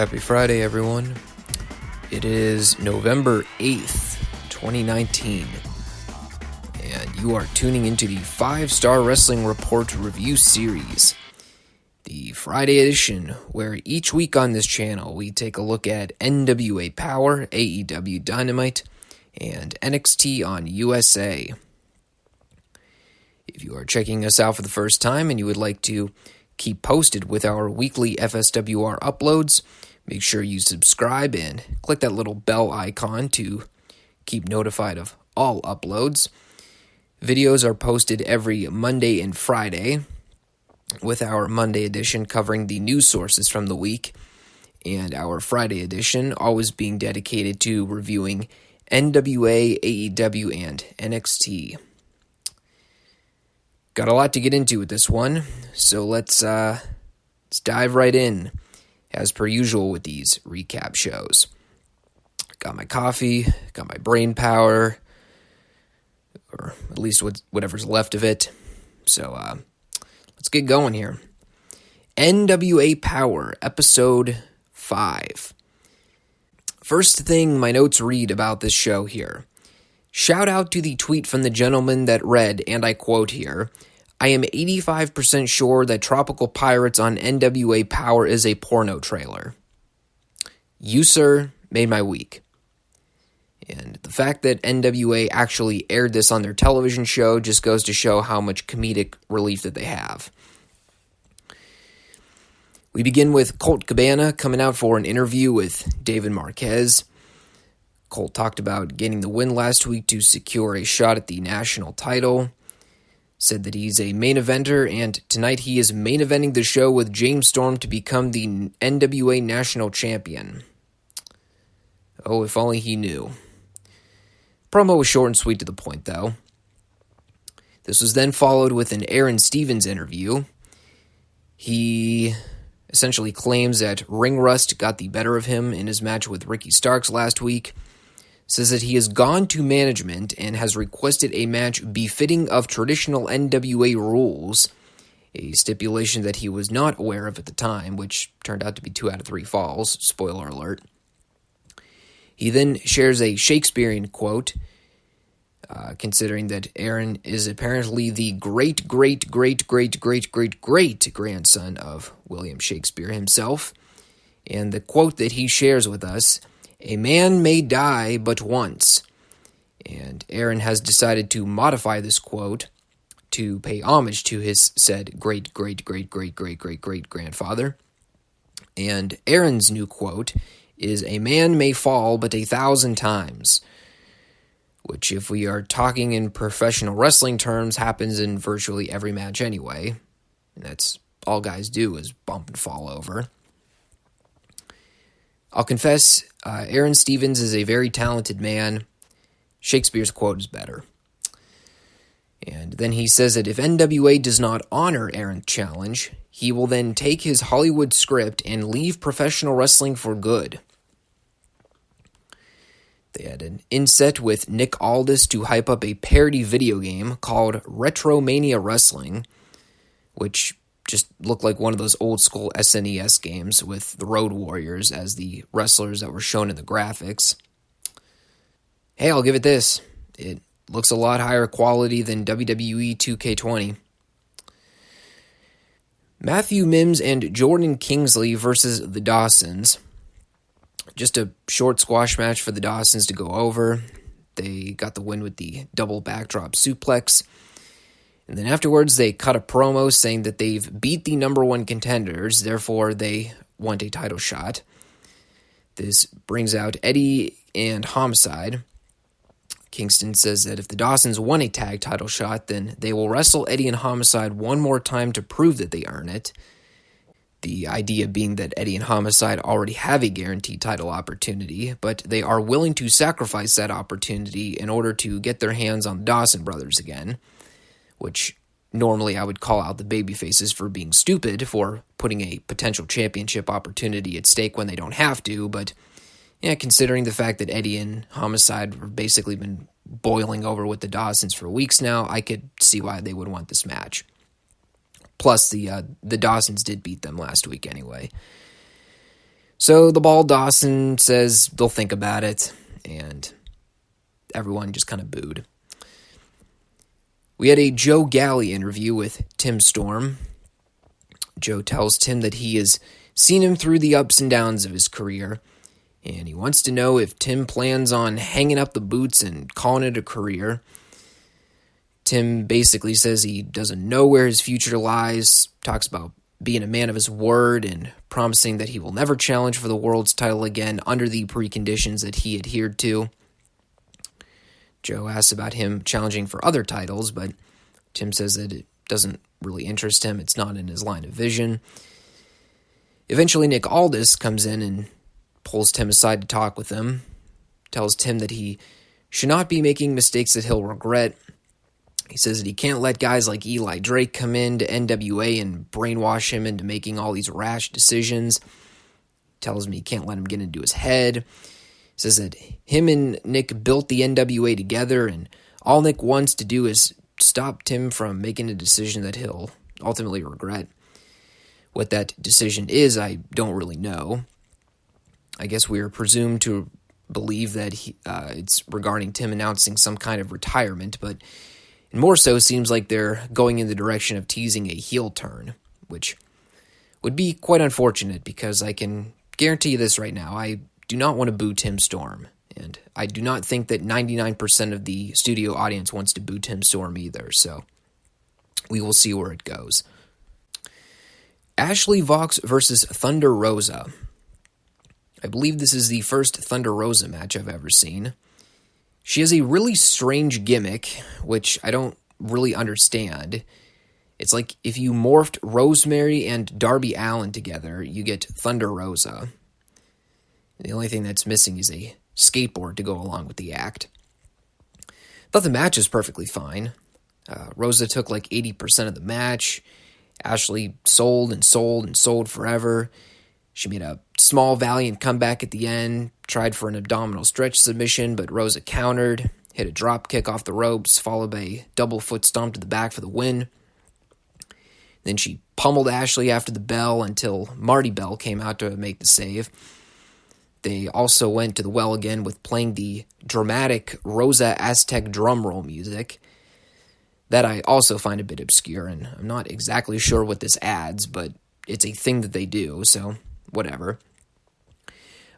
Happy Friday, everyone. It is November 8th, 2019, and you are tuning into the Five Starr Wrestling Report review series, the Friday edition, where each week on this channel we take a look at NWA Power, AEW Dynamite, and NXT on USA. If you are checking us out for the first time and you would like to keep posted with our weekly FSWR uploads, make sure you subscribe and click that little bell icon to keep notified of all uploads. Videos are posted every Monday and Friday, with our Monday edition covering the news sources from the week, and our Friday edition always being dedicated to reviewing NWA, AEW, and NXT. Got a lot to get into with this one, so let's dive right in, as per usual with these recap shows. Got my coffee, got my brain power, or at least whatever's left of it. So let's get going here. NWA Power, Episode 5. First thing my notes read about this show here. Shout out to the tweet from the gentleman that read, and I quote here, "I am 85% sure that Tropical Pirates on NWA Power is a porno trailer." You, sir, made my week. And the fact that NWA actually aired this on their television show just goes to show how much comedic relief that they have. We begin with Colt Cabana coming out for an interview with David Marquez. Colt talked about getting the win last week to secure a shot at the national title. Said that he's a main eventer, and tonight he is main eventing the show with James Storm to become the NWA National Champion. Oh, if only he knew. Promo was short and sweet to the point, though. This was then followed with an Aaron Stevens interview. He essentially claims that ring rust got the better of him in his match with Ricky Starks last week. Says that he has gone to management and has requested a match befitting of traditional NWA rules, a stipulation that he was not aware of at the time, which turned out to be 2 out of 3 falls, spoiler alert. He then shares a Shakespearean quote, considering that Aaron is apparently the great-great-great-great-great-great-great-grandson of William Shakespeare himself, and the quote that he shares with us, "A man may die but once," and Aaron has decided to modify this quote to pay homage to his said great-great-great-great-great-great-great-grandfather, and Aaron's new quote is, "A man may fall but 1,000 times," which, if we are talking in professional wrestling terms, happens in virtually every match anyway, and that's all guys do is bump and fall over. I'll confess, Aaron Stevens is a very talented man. Shakespeare's quote is better. And then he says that if NWA does not honor Aaron's challenge, he will then take his Hollywood script and leave professional wrestling for good. They had an inset with Nick Aldis to hype up a parody video game called Retromania Wrestling, which just looked like one of those old school SNES games with the Road Warriors as the wrestlers that were shown in the graphics. Hey, I'll give it this. It looks a lot higher quality than WWE 2K20. Matthew Mims and Jordan Kingsley versus the Dawsons. Just a short squash match for the Dawsons to go over. They got the win with the double backdrop suplex. And then afterwards, they cut a promo saying that they've beat the number 1 contenders, therefore they want a title shot. This brings out Eddie and Homicide. Kingston says that if the Dawsons won a tag title shot, then they will wrestle Eddie and Homicide one more time to prove that they earn it. The idea being that Eddie and Homicide already have a guaranteed title opportunity, but they are willing to sacrifice that opportunity in order to get their hands on the Dawson brothers again, which normally I would call out the babyfaces for being stupid for putting a potential championship opportunity at stake when they don't have to, but yeah, considering the fact that Eddie and Homicide have basically been boiling over with the Dawsons for weeks now, I could see why they would want this match. Plus, the Dawsons did beat them last week anyway. So the bald Dawson says they'll think about it, and everyone just kind of booed. We had a Joe Galley interview with Tim Storm. Joe tells Tim that he has seen him through the ups and downs of his career, and he wants to know if Tim plans on hanging up the boots and calling it a career. Tim basically says he doesn't know where his future lies, talks about being a man of his word and promising that he will never challenge for the world's title again under the preconditions that he adhered to. Joe asks about him challenging for other titles, but Tim says that it doesn't really interest him. It's not in his line of vision. Eventually, Nick Aldis comes in and pulls Tim aside to talk with him, tells Tim that he should not be making mistakes that he'll regret. He says that he can't let guys like Eli Drake come in to NWA and brainwash him into making all these rash decisions. Tells me he can't let him get into his head. Says that him and Nick built the NWA together, and all Nick wants to do is stop Tim from making a decision that he'll ultimately regret. What that decision is, I don't really know. I guess we are presumed to believe that it's regarding Tim announcing some kind of retirement, but more so seems like they're going in the direction of teasing a heel turn, which would be quite unfortunate because I can guarantee you this right now. I do not want to boo Tim Storm, and I do not think that 99% of the studio audience wants to boo Tim Storm either, so we will see where it goes. Ashley Vox versus Thunder Rosa. I believe this is the first Thunder Rosa match I've ever seen. She has a really strange gimmick, which I don't really understand. It's like if you morphed Rosemary and Darby Allin together, you get Thunder Rosa. The only thing that's missing is a skateboard to go along with the act. Thought the match was perfectly fine. Rosa took like 80% of the match. Ashley sold and sold and sold forever. She made a small, valiant comeback at the end, tried for an abdominal stretch submission, but Rosa countered, hit a drop kick off the ropes, followed by a double foot stomp to the back for the win. Then she pummeled Ashley after the bell until Marty Bell came out to make the save. They also went to the well again with playing the dramatic Rosa Aztec drum roll music. That I also find a bit obscure, and I'm not exactly sure what this adds, but it's a thing that they do, so whatever.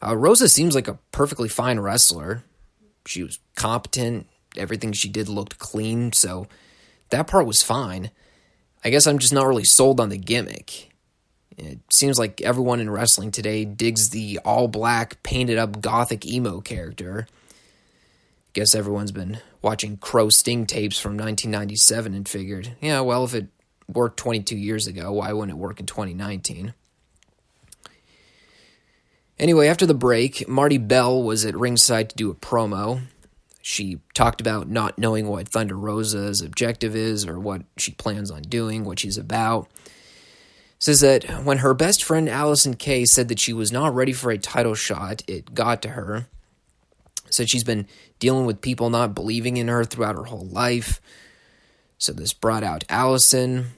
Rosa seems like a perfectly fine wrestler. She was competent. Everything she did looked clean, so that part was fine. I guess I'm just not really sold on the gimmick. It seems like everyone in wrestling today digs the all-black, painted-up gothic emo character. Guess everyone's been watching Crow Sting tapes from 1997 and figured, yeah, well, if it worked 22 years ago, why wouldn't it work in 2019? Anyway, after the break, Marty Bell was at ringside to do a promo. She talked about not knowing what Thunder Rosa's objective is or what she plans on doing, what she's about. Says that when her best friend Allison Kay said that she was not ready for a title shot, it got to her. Said she's been dealing with people not believing in her throughout her whole life. So this brought out Allison.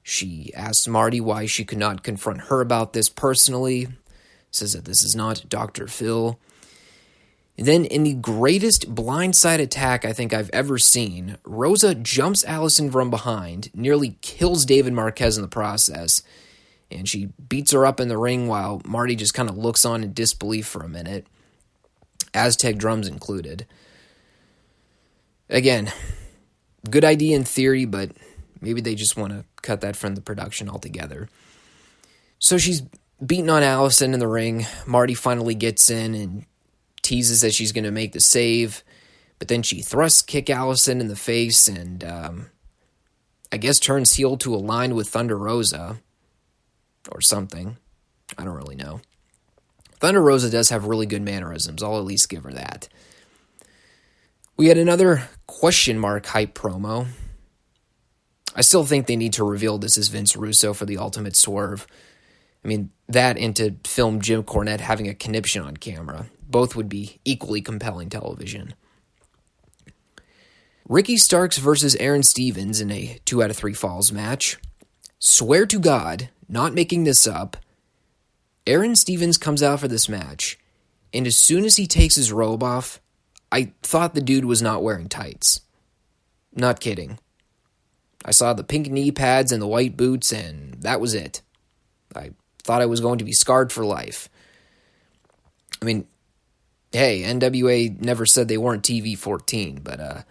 She asked Marty why she could not confront her about this personally. Says that this is not Dr. Phil. And then in the greatest blindside attack I think I've ever seen, Rosa jumps Allison from behind, nearly kills David Marquez in the process, and she beats her up in the ring while Marty just kind of looks on in disbelief for a minute. Aztec drums included. Again, good idea in theory, but maybe they just want to cut that from the production altogether. So she's beating on Allison in the ring. Marty finally gets in and teases that she's going to make the save, but then she thrusts kick Allison in the face and I guess turns heel to align with Thunder Rosa or something. I don't really know. Thunder Rosa does have really good mannerisms. I'll at least give her that. We had another question mark hype promo. I still think they need to reveal this as Vince Russo for the ultimate swerve. I mean, that and to film Jim Cornette having a conniption on camera. Both would be equally compelling television. Ricky Starks versus Aaron Stevens in a 2 out of 3 falls match. Swear to God, not making this up, Aaron Stevens comes out for this match, and as soon as he takes his robe off, I thought the dude was not wearing tights. Not kidding. I saw the pink knee pads and the white boots, and that was it. I thought I was going to be scarred for life. I mean, hey, NWA never said they weren't TV-14, but,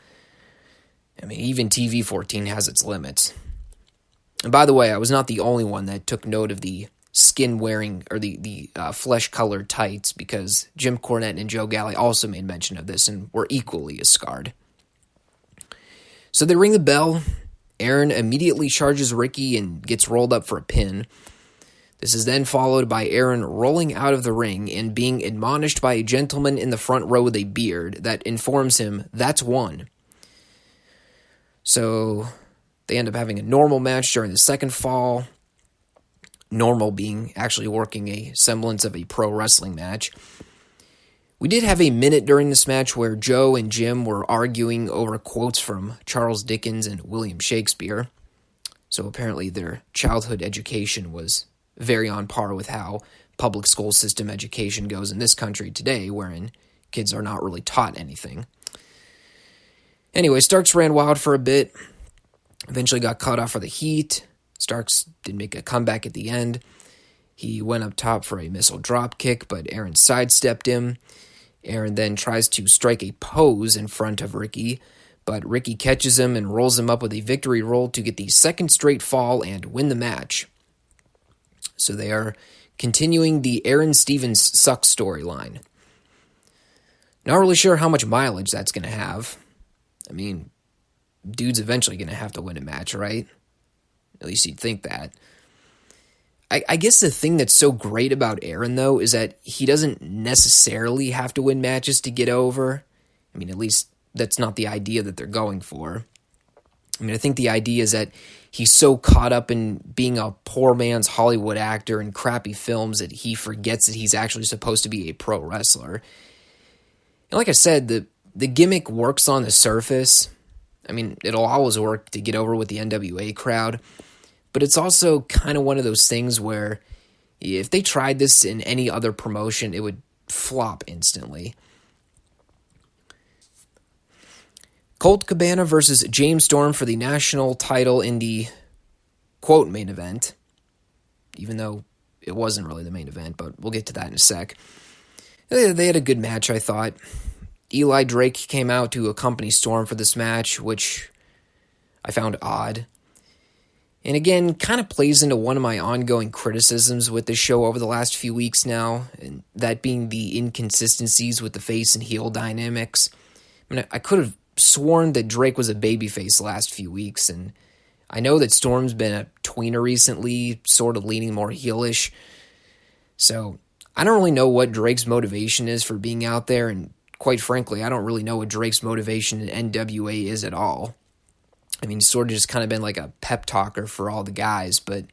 even TV-14 has its limits. And by the way, I was not the only one that took note of the skin-wearing, or the flesh-colored tights, because Jim Cornette and Joe Galli also made mention of this and were equally as scarred. So they ring the bell. Aaron immediately charges Ricky and gets rolled up for a pin. This is then followed by Aaron rolling out of the ring and being admonished by a gentleman in the front row with a beard that informs him that's one. So they end up having a normal match during the second fall. Normal being actually working a semblance of a pro wrestling match. We did have a minute during this match where Joe and Jim were arguing over quotes from Charles Dickens and William Shakespeare. So apparently their childhood education was very on par with how public school system education goes in this country today, wherein kids are not really taught anything. Anyway, Starks ran wild for a bit, eventually got cut off for the heat. Starks did make a comeback at the end. He went up top for a missile drop kick, but Aaron sidestepped him. Aaron then tries to strike a pose in front of Ricky, but Ricky catches him and rolls him up with a victory roll to get the second straight fall and win the match. So they are continuing the Aaron Stevens sucks storyline. Not really sure how much mileage that's going to have. I mean, dude's eventually going to have to win a match, right? At least you'd think that. I guess the thing that's so great about Aaron, though, is that he doesn't necessarily have to win matches to get over. I mean, at least that's not the idea that they're going for. I mean, I think the idea is that he's so caught up in being a poor man's Hollywood actor in crappy films that he forgets that he's actually supposed to be a pro wrestler. And like I said, the gimmick works on the surface. I mean, it'll always work to get over with the NWA crowd. But it's also kind of one of those things where if they tried this in any other promotion, it would flop instantly. Colt Cabana versus James Storm for the national title in the, quote, main event. Even though it wasn't really the main event, but we'll get to that in a sec. They had a good match, I thought. Eli Drake came out to accompany Storm for this match, which I found odd. And again, kind of plays into one of my ongoing criticisms with this show over the last few weeks now, and that being the inconsistencies with the face and heel dynamics. I mean, I could have sworn that Drake was a babyface the last few weeks, and I know that Storm's been a tweener recently, sort of leaning more heelish. So I don't really know what Drake's motivation is for being out there, and quite frankly, I don't really know what Drake's motivation in NWA is at all. I mean, he's sort of just kind of been like a pep talker for all the guys, but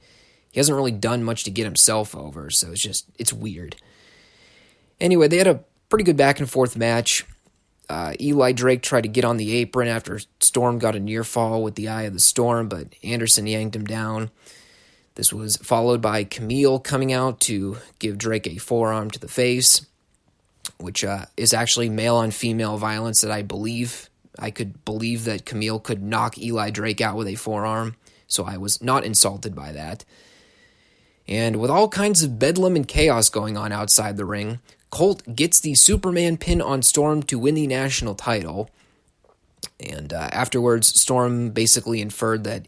he hasn't really done much to get himself over, so it's weird. Anyway, they had a pretty good back and forth match. Eli Drake tried to get on the apron after Storm got a near fall with the Eye of the Storm, but Anderson yanked him down. This was followed by Camille coming out to give Drake a forearm to the face, which is actually male-on-female violence that I could believe that Camille could knock Eli Drake out with a forearm, so I was not insulted by that. And with all kinds of bedlam and chaos going on outside the ring, Colt gets the Superman pin on Storm to win the national title. And afterwards, Storm basically inferred that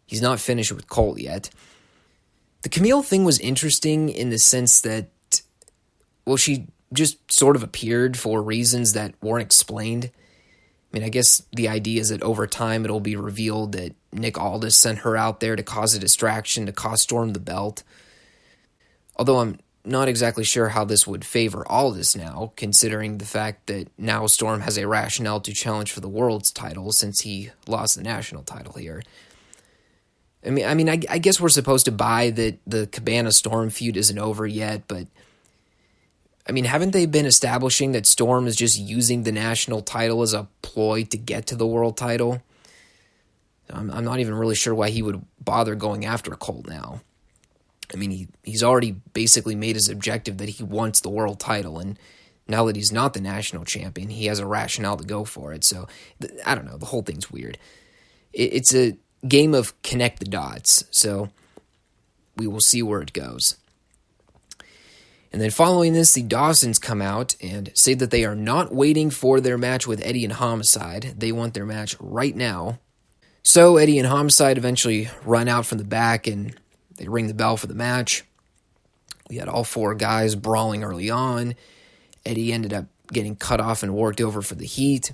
he's not finished with Colt yet. The Camille thing was interesting in the sense that, well, she just sort of appeared for reasons that weren't explained. I mean, I guess the idea is that over time it'll be revealed that Nick Aldis sent her out there to cause a distraction to cost Storm the belt. Although I'm not exactly sure how this would favor Aldis now, considering the fact that now Storm has a rationale to challenge for the world's title since he lost the national title here. I guess we're supposed to buy that the Cabana Storm feud isn't over yet, but I mean, haven't they been establishing that Storm is just using the national title as a ploy to get to the world title? I'm not even really sure why he would bother going after Colt now. I mean, he's already basically made his objective that he wants the world title, and now that he's not the national champion, he has a rationale to go for it. So, I don't know, the whole thing's weird. It's a game of connect the dots, so we will see where it goes. And then following this, the Dawsons come out and say that they are not waiting for their match with Eddie and Homicide. They want their match right now. So Eddie and Homicide eventually run out from the back and they ring the bell for the match. We had all four guys brawling early on. Eddie ended up getting cut off and worked over for the heat.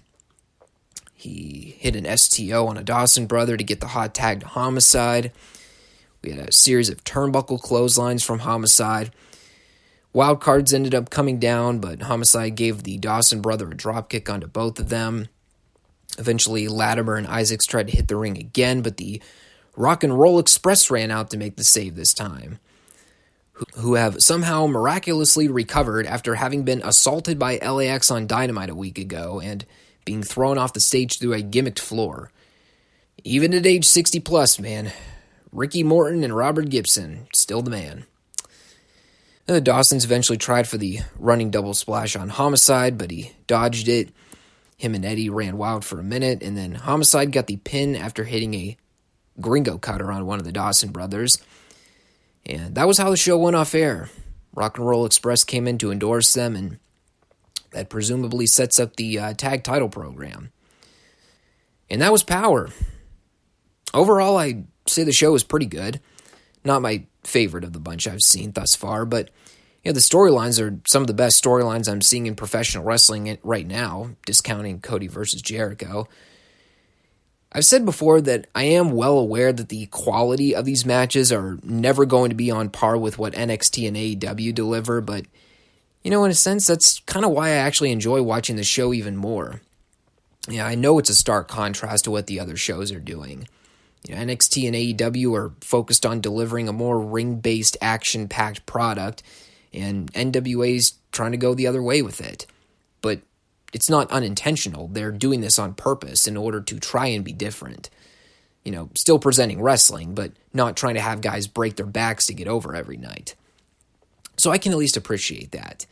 He hit an STO on a Dawson brother to get the hot tag to Homicide. We had a series of turnbuckle clotheslines from Homicide. Wild cards ended up coming down, but Homicide gave the Dawson brother a dropkick onto both of them. Eventually, Latimer and Isaacs tried to hit the ring again, but the Rock and Roll Express ran out to make the save this time, who have somehow miraculously recovered after having been assaulted by LAX on Dynamite a week ago and being thrown off the stage through a gimmicked floor. Even at age 60 plus, man, Ricky Morton and Robert Gibson, still the man. The Dawsons eventually tried for the running double splash on Homicide, but he dodged it. Him and Eddie ran wild for a minute, and then Homicide got the pin after hitting a Gringo cutter on one of the Dawson brothers. And that was how the show went off air. Rock and Roll Express came in to endorse them, and that presumably sets up the tag title program. And that was Powerrr. Overall, I'd say the show was pretty good. Not my favorite of the bunch I've seen thus far, but the storylines are some of the best storylines I'm seeing in professional wrestling right now, discounting Cody versus Jericho. I've said before that I am well aware that the quality of these matches are never going to be on par with what NXT and AEW deliver, but, in a sense, that's kind of why I actually enjoy watching the show even more. I know it's a stark contrast to what the other shows are doing. NXT and AEW are focused on delivering a more ring-based, action-packed product, and NWA's trying to go the other way with it. But it's not unintentional. They're doing this on purpose in order to try and be different. Still presenting wrestling, but not trying to have guys break their backs to get over every night. So I can at least appreciate that.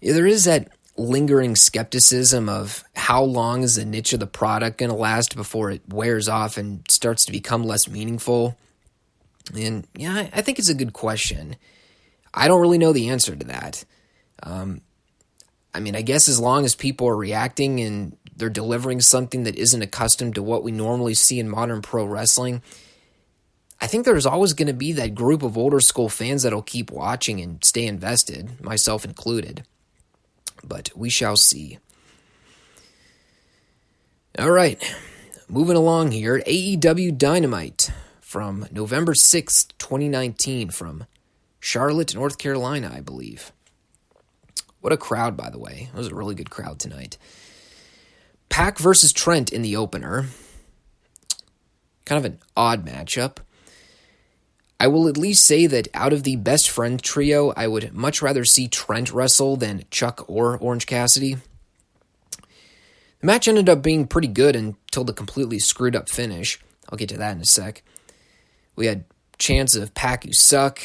There is that lingering skepticism of how long is the niche of the product going to last before it wears off and starts to become less meaningful. And I think it's a good question. I don't really know the answer to that. I guess as long as people are reacting and they're delivering something that isn't accustomed to what we normally see in modern pro wrestling, I think there's always going to be that group of older school fans that'll keep watching and stay invested, myself included. But we shall see. All right, moving along here. AEW Dynamite from November 6th, 2019 from Charlotte, North Carolina, I believe. What a crowd, by the way. It was a really good crowd tonight. Pac versus Trent in the opener. Kind of an odd matchup. I will at least say that out of the best friend trio, I would much rather see Trent wrestle than Chuck or Orange Cassidy. The match ended up being pretty good until the completely screwed up finish. I'll get to that in a sec. We had chants of Pac you suck.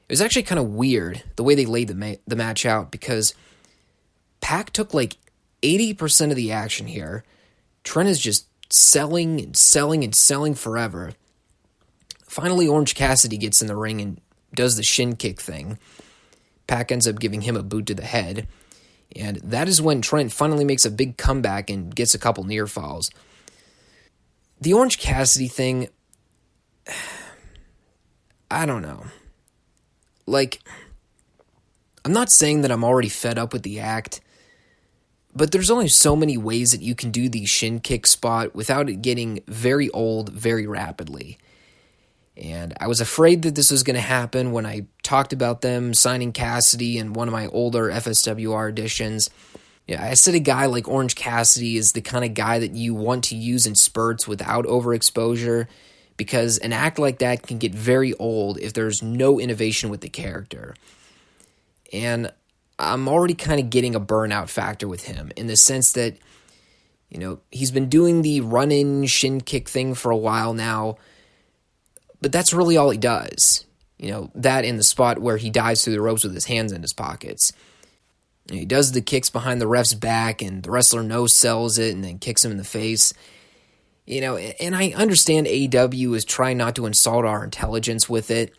It was actually kind of weird the way they laid the match out because Pac took like 80% of the action here. Trent is just selling and selling and selling forever. Finally, Orange Cassidy gets in the ring and does the shin kick thing. Pac ends up giving him a boot to the head. And that is when Trent finally makes a big comeback and gets a couple near falls. The Orange Cassidy thing, I don't know. I'm not saying that I'm already fed up with the act, but there's only so many ways that you can do the shin kick spot without it getting very old very rapidly. And I was afraid that this was going to happen when I talked about them signing Cassidy in one of my older FSWR editions. I said a guy like Orange Cassidy is the kind of guy that you want to use in spurts without overexposure, because an act like that can get very old if there's no innovation with the character. And I'm already kind of getting a burnout factor with him in the sense that, he's been doing the run-in shin kick thing for a while now, but that's really all he does. That in the spot where he dives through the ropes with his hands in his pockets. He does the kicks behind the ref's back, and the wrestler no-sells it and then kicks him in the face. And I understand AEW is trying not to insult our intelligence with it.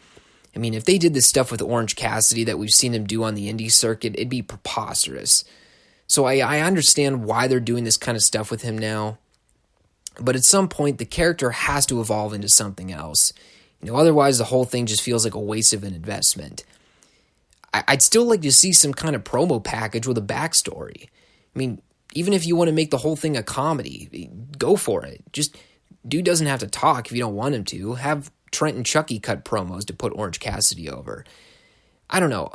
I mean, if they did this stuff with Orange Cassidy that we've seen them do on the indie circuit, it'd be preposterous. So I understand why they're doing this kind of stuff with him now. But at some point, the character has to evolve into something else. Otherwise the whole thing just feels like a waste of an investment. I'd still like to see some kind of promo package with a backstory. I mean, even if you want to make the whole thing a comedy, go for it. Just, dude doesn't have to talk if you don't want him to. Have Trent and Chucky cut promos to put Orange Cassidy over. I don't know.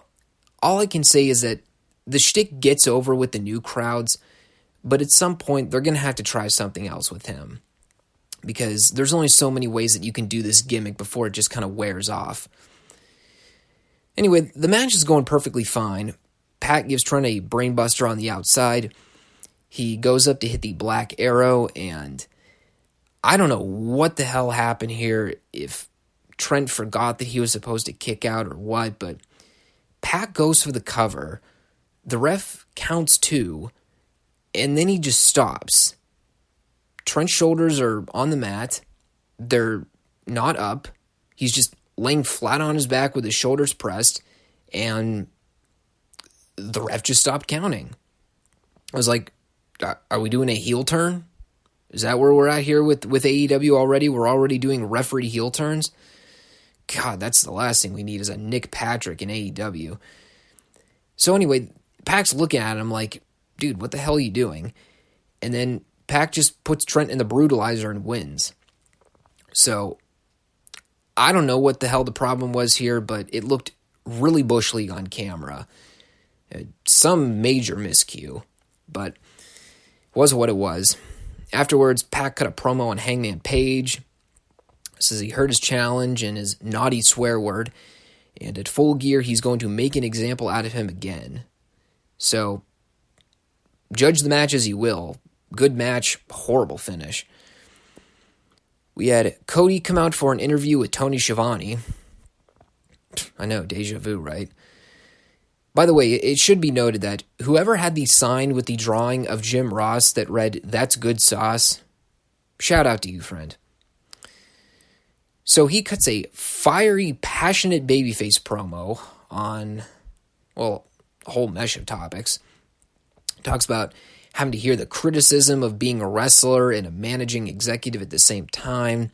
All I can say is that the shtick gets over with the new crowds, but at some point they're going to have to try something else with him. Because there's only so many ways that you can do this gimmick before it just kind of wears off. Anyway, the match is going perfectly fine. Pat gives Trent a brainbuster on the outside. He goes up to hit the Black Arrow, and I don't know what the hell happened here, if Trent forgot that he was supposed to kick out or what, but Pat goes for the cover. The ref counts 2, and then he just stops. Trent's shoulders are on the mat. They're not up. He's just laying flat on his back with his shoulders pressed, and the ref just stopped counting. I was like, are we doing a heel turn? Is that where we're at here with AEW already? We're already doing referee heel turns? God, that's the last thing we need is a Nick Patrick in AEW. So anyway, Pac's looking at him like, dude, what the hell are you doing? And then Pac just puts Trent in the brutalizer and wins. So I don't know what the hell the problem was here, but it looked really Bush League on camera. Some major miscue, but it was what it was. Afterwards, Pac cut a promo on Hangman Page. Says he heard his challenge and his naughty swear word, and at Full Gear, he's going to make an example out of him again. So, judge the match as you will. Good match, horrible finish. We had Cody come out for an interview with Tony Schiavone. I know, deja vu, right? By the way, it should be noted that whoever had the sign with the drawing of Jim Ross that read, "That's good sauce," shout out to you, friend. So he cuts a fiery, passionate babyface promo on, a whole mesh of topics. Talks about having to hear the criticism of being a wrestler and a managing executive at the same time.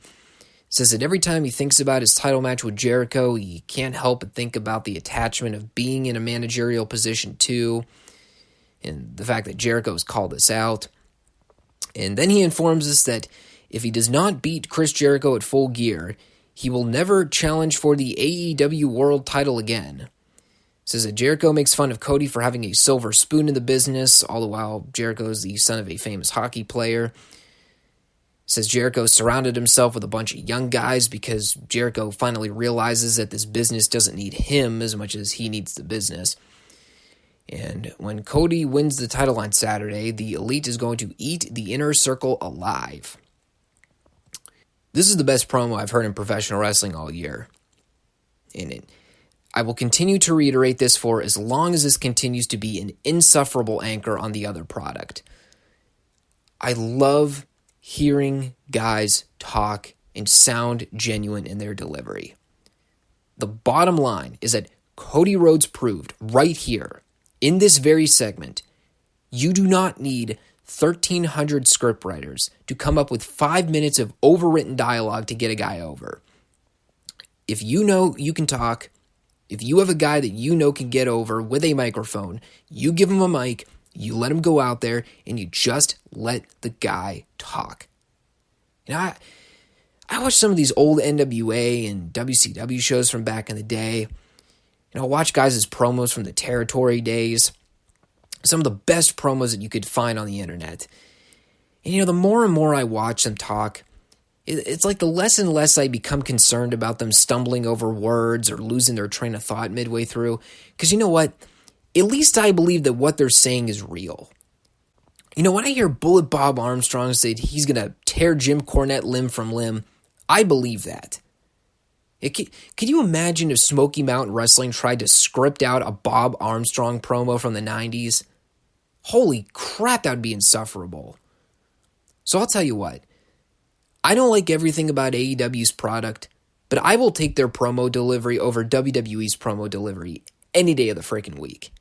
Says that every time he thinks about his title match with Jericho, he can't help but think about the attachment of being in a managerial position too, and the fact that Jericho's called this out. And then he informs us that if he does not beat Chris Jericho at Full Gear, he will never challenge for the AEW World title again. Says that Jericho makes fun of Cody for having a silver spoon in the business, all the while Jericho is the son of a famous hockey player. Says Jericho surrounded himself with a bunch of young guys because Jericho finally realizes that this business doesn't need him as much as he needs the business. And when Cody wins the title on Saturday, the Elite is going to eat the Inner Circle alive. This is the best promo I've heard in professional wrestling all year. And I will continue to reiterate this for as long as this continues to be an insufferable anchor on the other product. I love hearing guys talk and sound genuine in their delivery. The bottom line is that Cody Rhodes proved right here, in this very segment, you do not need 1,300 scriptwriters to come up with 5 minutes of overwritten dialogue to get a guy over. If you know you can talk, if you have a guy that you know can get over with a microphone, you give him a mic, you let him go out there, and you just let the guy talk. I watch some of these old NWA and WCW shows from back in the day. I watch guys' promos from the territory days. Some of the best promos that you could find on the internet. And the more and more I watch them talk, it's like the less and less I become concerned about them stumbling over words or losing their train of thought midway through. Because you know what? At least I believe that what they're saying is real. When I hear Bullet Bob Armstrong say he's going to tear Jim Cornette limb from limb, I believe that. Could you imagine if Smoky Mountain Wrestling tried to script out a Bob Armstrong promo from the 90s? Holy crap, that would be insufferable. So I'll tell you what. I don't like everything about AEW's product, but I will take their promo delivery over WWE's promo delivery any day of the freaking week.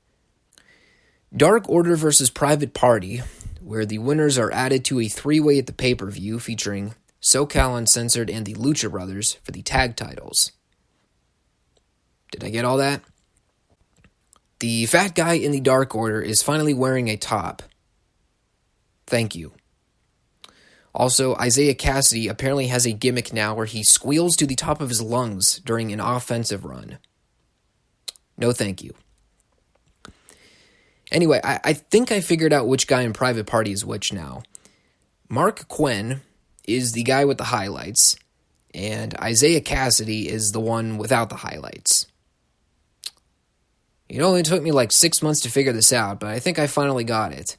Dark Order versus Private Party, where the winners are added to a three-way at the pay-per-view featuring SoCal Uncensored and the Lucha Brothers for the tag titles. Did I get all that? The fat guy in the Dark Order is finally wearing a top. Thank you. Also, Isaiah Cassidy apparently has a gimmick now where he squeals to the top of his lungs during an offensive run. No thank you. Anyway, I think I figured out which guy in Private Party is which now. Mark Quinn is the guy with the highlights, and Isaiah Cassidy is the one without the highlights. It only took me like 6 months to figure this out, but I think I finally got it.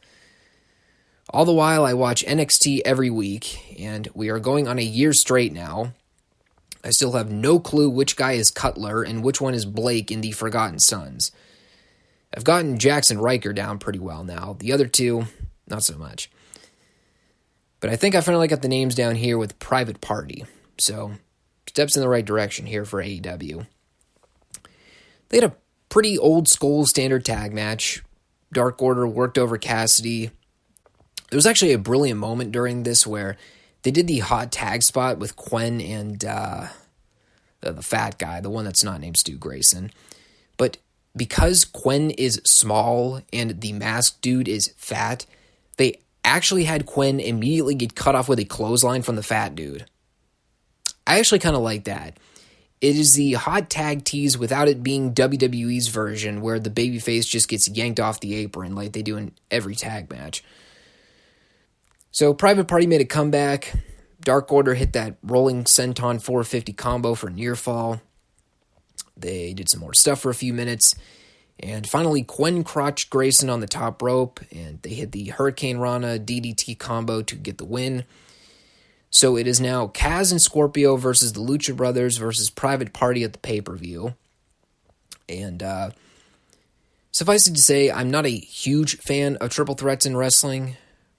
All the while, I watch NXT every week, and we are going on a year straight now. I still have no clue which guy is Cutler and which one is Blake in the Forgotten Sons. I've gotten Jackson Riker down pretty well now. The other two, not so much. But I think I finally got the names down here with Private Party. So, steps in the right direction here for AEW. They had a pretty old school standard tag match. Dark Order worked over Cassidy. There was actually a brilliant moment during this where they did the hot tag spot with Quen and the fat guy, the one that's not named Stu Grayson. But because Quen is small and the masked dude is fat, they actually had Quen immediately get cut off with a clothesline from the fat dude. I actually kind of like that. It is the hot tag tease without it being WWE's version where the babyface just gets yanked off the apron like they do in every tag match. So Private Party made a comeback. Dark Order hit that rolling senton 450 combo for near fall. They did some more stuff for a few minutes. And finally, Quen crotched Grayson on the top rope, and they hit the Hurricane Rana DDT combo to get the win. So it is now Kaz and Scorpio versus the Lucha Brothers versus Private Party at the pay-per-view. And suffice it to say, I'm not a huge fan of triple threats in wrestling,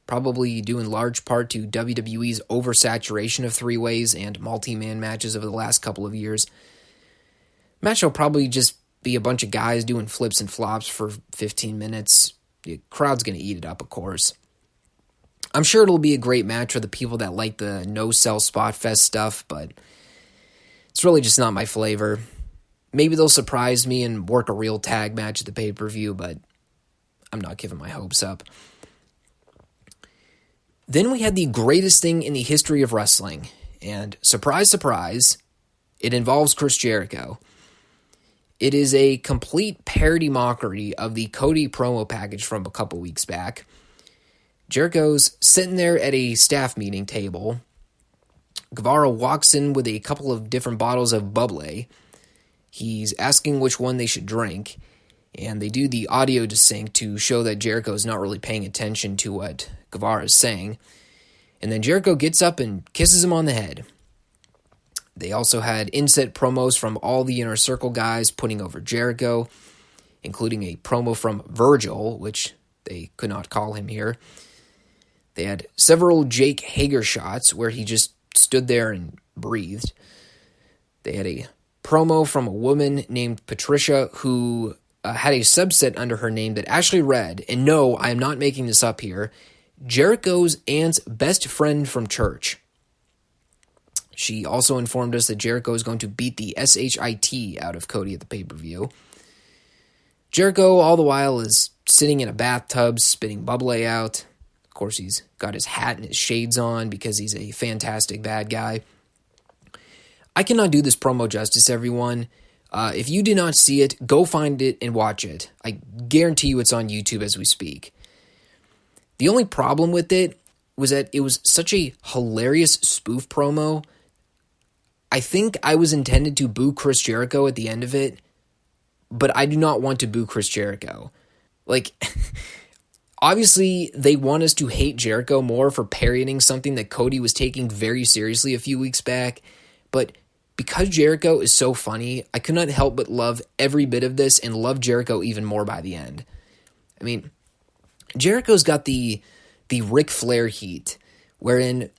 probably due in large part to WWE's oversaturation of three-ways and multi-man matches over the last couple of years. Match will probably just be a bunch of guys doing flips and flops for 15 minutes. The crowd's going to eat it up, of course. I'm sure it'll be a great match for the people that like the no-sell spot fest stuff, but it's really just not my flavor. Maybe they'll surprise me and work a real tag match at the pay-per-view, but I'm not giving my hopes up. Then we had the greatest thing in the history of wrestling, and surprise, surprise, it involves Chris Jericho. It is a complete parody mockery of the Cody promo package from a couple weeks back. Jericho's sitting there at a staff meeting table. Guevara walks in with a couple of different bottles of bubbly. He's asking which one they should drink, and they do the audio desync to show that Jericho's not really paying attention to what Guevara is saying. And then Jericho gets up and kisses him on the head. They also had inset promos from all the Inner Circle guys putting over Jericho, including a promo from Virgil, which they could not call him here. They had several Jake Hager shots where he just stood there and breathed. They had a promo from a woman named Patricia who had a subset under her name that actually read, and no, I am not making this up here, Jericho's aunt's best friend from church. She also informed us that Jericho is going to beat the SHIT out of Cody at the pay-per-view. Jericho, all the while, is sitting in a bathtub, spitting bubbly out. Of course, he's got his hat and his shades on because he's a fantastic bad guy. I cannot do this promo justice, everyone. If you did not see it, go find it and watch it. I guarantee you it's on YouTube as we speak. The only problem with it was that it was such a hilarious spoof promo. I think I was intended to boo Chris Jericho at the end of it, but I do not want to boo Chris Jericho. Like, obviously, they want us to hate Jericho more for parodying something that Cody was taking very seriously a few weeks back, but because Jericho is so funny, I could not help but love every bit of this and love Jericho even more by the end. I mean, Jericho's got the Ric Flair heat, wherein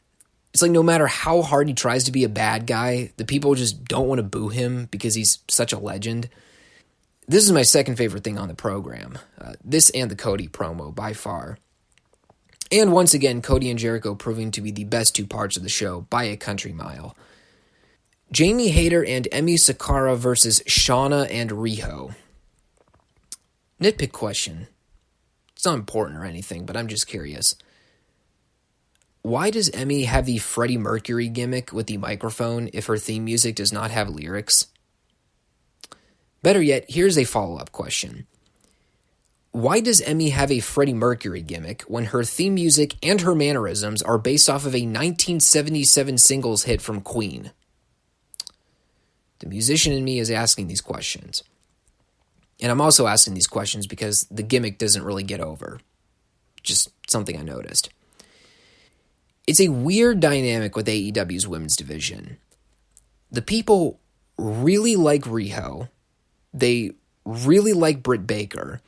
it's like no matter how hard he tries to be a bad guy, the people just don't want to boo him because he's such a legend. This is my second favorite thing on the program. This and the Cody promo, by far. And once again, Cody and Jericho proving to be the best two parts of the show by a country mile. Jamie Hayter and Emi Sakura versus Shauna and Riho. Nitpick question. It's not important or anything, but I'm just curious. Why does Emi have the Freddie Mercury gimmick with the microphone if her theme music does not have lyrics? Better yet, here's a follow-up question. Why does Emi have a Freddie Mercury gimmick when her theme music and her mannerisms are based off of a 1977 singles hit from Queen? The musician in me is asking these questions. And I'm also asking these questions because the gimmick doesn't really get over. Just something I noticed. It's a weird dynamic with AEW's women's division. The people really like Riho. They really like Britt Baker.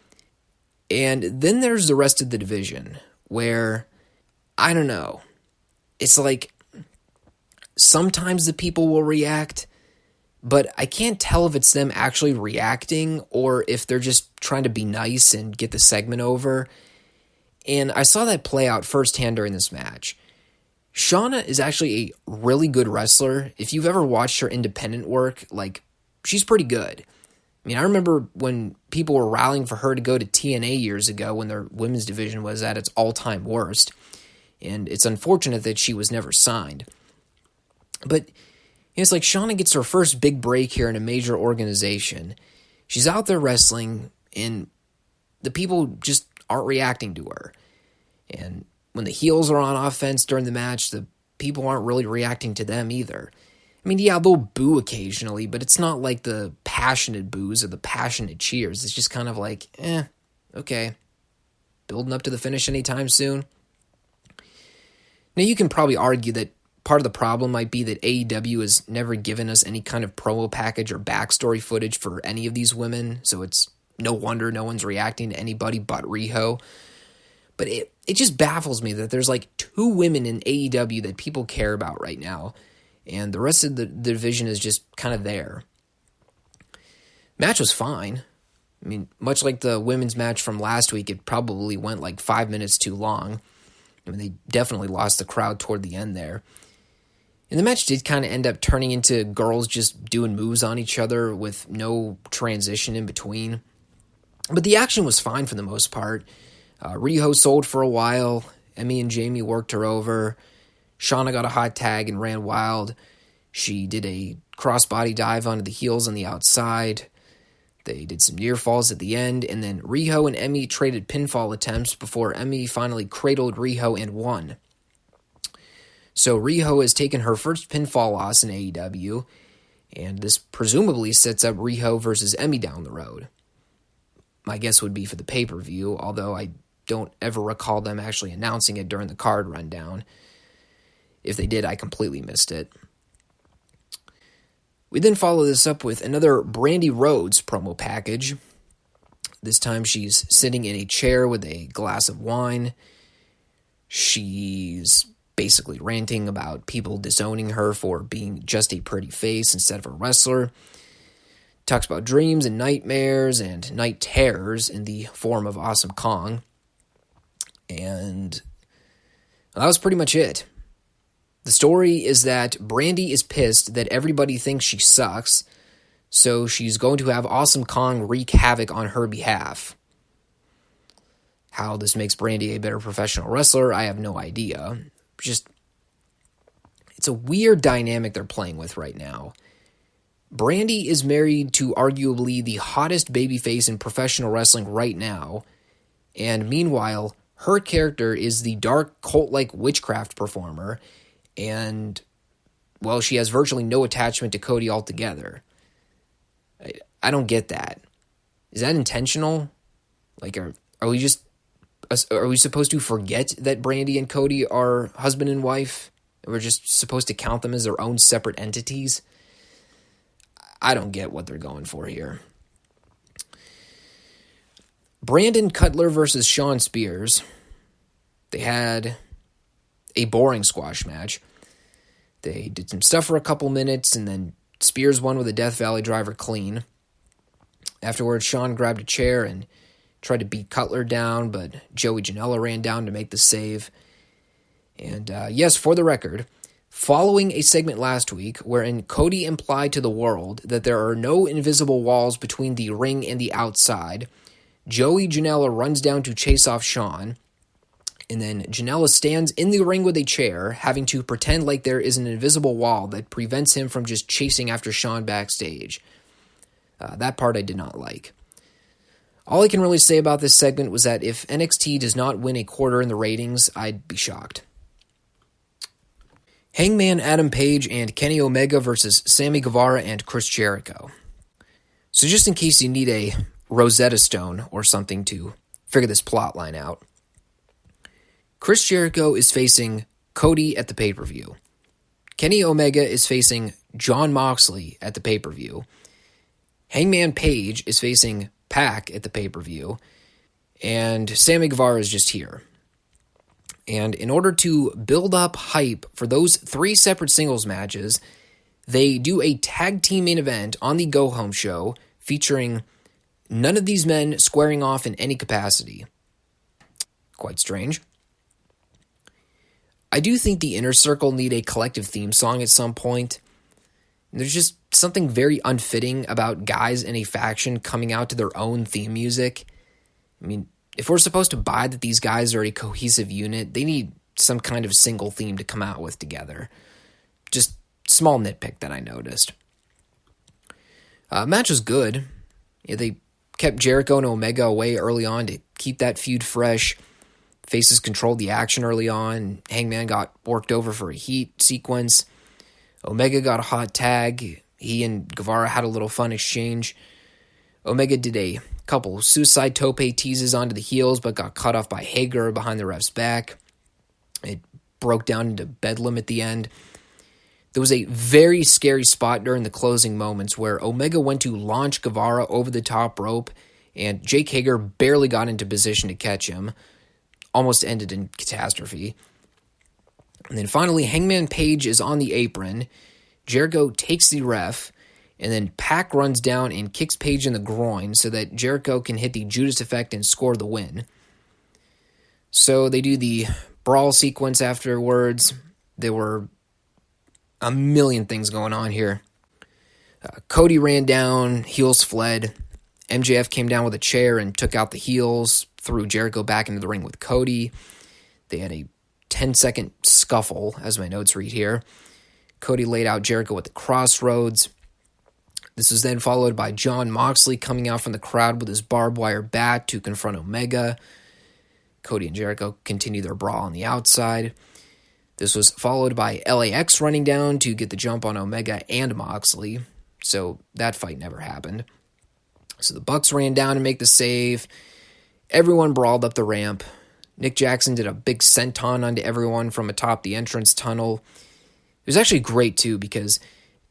And then there's the rest of the division where, I don't know, it's like sometimes the people will react, but I can't tell if it's them actually reacting or if they're just trying to be nice and get the segment over. And I saw that play out firsthand during this match. Shauna is actually a really good wrestler. If you've ever watched her independent work, like, she's pretty good. I mean, I remember when people were rallying for her to go to TNA years ago when their women's division was at its all-time worst. And it's unfortunate that she was never signed. But it's like Shauna gets her first big break here in a major organization. She's out there wrestling, and the people just aren't reacting to her. And when the heels are on offense during the match, the people aren't really reacting to them either. I mean, yeah, they'll boo occasionally, but it's not like the passionate boos or the passionate cheers. It's just kind of like, okay. Building up to the finish anytime soon. Now, you can probably argue that part of the problem might be that AEW has never given us any kind of promo package or backstory footage for any of these women, so it's no wonder no one's reacting to anybody but Riho. But it just baffles me that there's like two women in AEW that people care about right now, and the rest of the division is just kind of there. Match was fine. I mean, much like the women's match from last week, it probably went like 5 minutes too long. I mean, they definitely lost the crowd toward the end there. And the match did kind of end up turning into girls just doing moves on each other with no transition in between. But the action was fine for the most part. Riho sold for a while. Emi and Jamie worked her over. Shauna got a hot tag and ran wild. She did a crossbody dive onto the heels on the outside. They did some near falls at the end, and then Riho and Emi traded pinfall attempts before Emi finally cradled Riho and won. So Riho has taken her first pinfall loss in AEW, and this presumably sets up Riho versus Emi down the road. My guess would be for the pay-per-view, although I don't ever recall them actually announcing it during the card rundown. If they did, I completely missed it. We then follow this up with another Brandy Rhodes promo package. This time she's sitting in a chair with a glass of wine. She's basically ranting about people disowning her for being just a pretty face instead of a wrestler. Talks about dreams and nightmares and night terrors in the form of Awesome Kong. And that was pretty much it. The story is that Brandy is pissed that everybody thinks she sucks, so she's going to have Awesome Kong wreak havoc on her behalf. How this makes Brandy a better professional wrestler, I have no idea. Just, it's a weird dynamic they're playing with right now. Brandy is married to arguably the hottest babyface in professional wrestling right now, and meanwhile, her character is the dark cult-like witchcraft performer, and, well, she has virtually no attachment to Cody altogether. I don't get that. Is that intentional? Like, are we supposed to forget that Brandy and Cody are husband and wife? We're just supposed to count them as their own separate entities? I don't get what they're going for here. Brandon Cutler versus Shawn Spears. They had a boring squash match. They did some stuff for a couple minutes, and then Spears won with a Death Valley driver clean. Afterwards, Shawn grabbed a chair and tried to beat Cutler down, but Joey Janela ran down to make the save. And yes, for the record, following a segment last week wherein Cody implied to the world that there are no invisible walls between the ring and the outside, Joey Janela runs down to chase off Shawn, and then Janela stands in the ring with a chair, having to pretend like there is an invisible wall that prevents him from just chasing after Shawn backstage. That part I did not like. All I can really say about this segment was that if NXT does not win a quarter in the ratings, I'd be shocked. Hangman Adam Page and Kenny Omega versus Sammy Guevara and Chris Jericho. So just in case you need a Rosetta Stone or something to figure this plot line out, Chris Jericho is facing Cody at the pay-per-view. Kenny Omega is facing Jon Moxley at the pay-per-view. Hangman Page is facing Pac at the pay-per-view. And Sammy Guevara is just here. And in order to build up hype for those 3 separate singles matches, they do a tag team main event on the Go Home show featuring none of these men squaring off in any capacity. Quite strange. I do think the Inner Circle need a collective theme song at some point. There's just something very unfitting about guys in a faction coming out to their own theme music. I mean, if we're supposed to buy that these guys are a cohesive unit, they need some kind of single theme to come out with together. Just small nitpick that I noticed. Match was good. Yeah, they kept Jericho and Omega away early on to keep that feud fresh. Faces controlled the action early on. Hangman got worked over for a heat sequence. Omega got a hot tag. He and Guevara had a little fun exchange. Omega did a couple suicide tope teases onto the heels, but got cut off by Hager behind the ref's back. It broke down into bedlam at the end. There was a very scary spot during the closing moments where Omega went to launch Guevara over the top rope, and Jake Hager barely got into position to catch him. Almost ended in catastrophe. And then finally, Hangman Page is on the apron. Jericho takes the ref, and then Pac runs down and kicks Page in the groin so that Jericho can hit the Judas effect and score the win. So they do the brawl sequence afterwards. There were a million things going on here. Cody ran down, heels fled. MJF came down with a chair and took out the heels, threw Jericho back into the ring with Cody. They had a 10-second scuffle, as my notes read here. Cody laid out Jericho at the crossroads. This was then followed by Jon Moxley coming out from the crowd with his barbed wire bat to confront Omega. Cody and Jericho continue their brawl on the outside. This was followed by LAX running down to get the jump on Omega and Moxley, so that fight never happened. So the Bucks ran down to make the save. Everyone brawled up the ramp. Nick Jackson did a big senton onto everyone from atop the entrance tunnel. It was actually great, too, because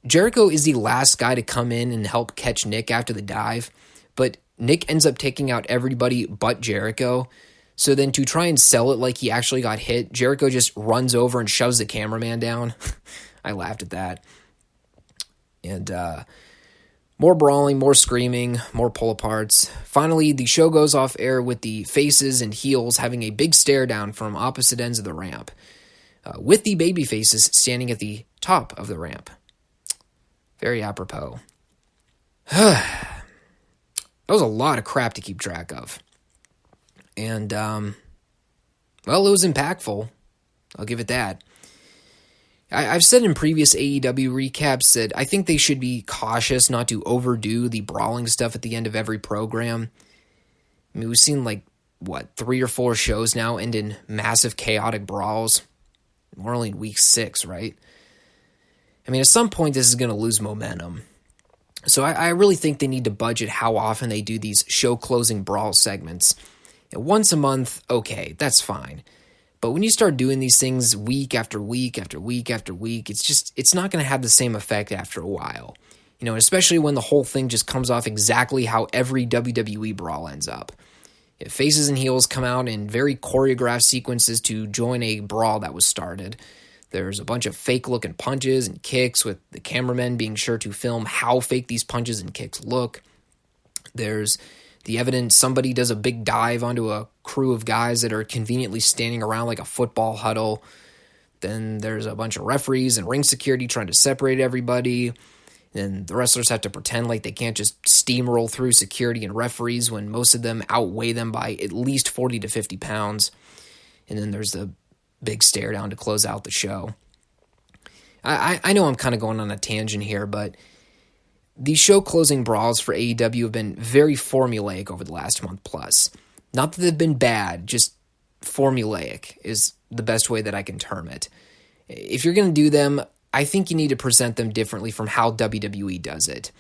Jericho is the last guy to come in and help catch Nick after the dive, but Nick ends up taking out everybody but Jericho. So then to try and sell it like he actually got hit, Jericho just runs over and shoves the cameraman down. I laughed at that. And more brawling, more screaming, more pull-aparts. Finally, the show goes off air with the faces and heels having a big stare down from opposite ends of the ramp, with the baby faces standing at the top of the ramp. Very apropos. That was a lot of crap to keep track of. And, well, it was impactful. I'll give it that. I've said in previous AEW recaps that I think they should be cautious not to overdo the brawling stuff at the end of every program. I mean, we've seen, 3 or 4 shows now end in massive chaotic brawls. We're only in week 6, right? I mean, at some point, this is going to lose momentum. So I really think they need to budget how often they do these show-closing brawl segments. Once a month, okay, that's fine. But when you start doing these things week after week after week after week, it's not going to have the same effect after a while. Especially when the whole thing just comes off exactly how every WWE brawl ends up. Faces and heels come out in very choreographed sequences to join a brawl that was started. There's a bunch of fake-looking punches and kicks, with the cameramen being sure to film how fake these punches and kicks look. There's the evidence somebody does a big dive onto a crew of guys that are conveniently standing around like a football huddle. Then there's a bunch of referees and ring security trying to separate everybody. Then the wrestlers have to pretend like they can't just steamroll through security and referees when most of them outweigh them by at least 40 to 50 pounds. And then there's the big stare down to close out the show. I know I'm kind of going on a tangent here, but these show closing brawls for AEW have been very formulaic over the last month plus. Not that they've been bad, just formulaic is the best way that I can term it. If you're going to do them, I think you need to present them differently from how WWE does it.